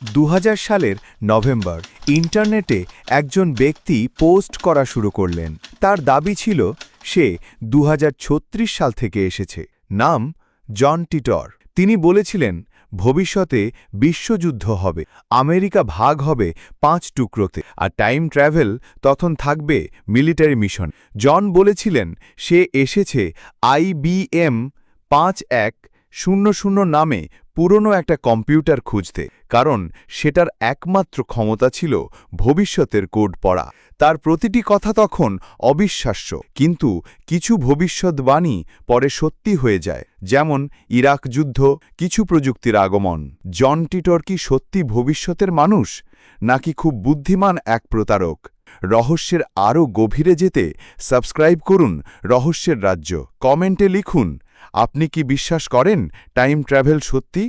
২০০০ সালের নভেম্বর ইন্টারনেটে একজন ব্যক্তি পোস্ট করা শুরু করলেন। তার দাবি ছিল সে ২০৩৬ সাল থেকে এসেছে। নাম জন টিটর। তিনি বলেছিলেন ভবিষ্যতে বিশ্বযুদ্ধ হবে, আমেরিকা ভাগ হবে ৫ টুকরোতে, আর টাইম ট্র্যাভেল তখন থাকবে মিলিটারি মিশন। জন বলেছিলেন সে এসেছে IBM ৫১০০ নামে পুরনো একটা কম্পিউটার খুঁজতে, কারণ সেটার একমাত্র ক্ষমতা ছিল ভবিষ্যতের কোড পড়া। তার প্রতিটি কথা তখন অবিশ্বাস্য, কিন্তু কিছু ভবিষ্যদ্বাণী পরে সত্যি হয়ে যায়, যেমন ইরাক যুদ্ধ, কিছু প্রযুক্তির আগমন। জন টিটর কি সত্যি ভবিষ্যতের মানুষ, নাকি খুব বুদ্ধিমান এক প্রতারক? রহস্যের আরও গভীরে যেতে সাবস্ক্রাইব করুন রহস্যের রাজ্য। কমেন্টে লিখুন আপনি কি বিশ্বাস করেন টাইম ট্র্যাভেল সত্যি।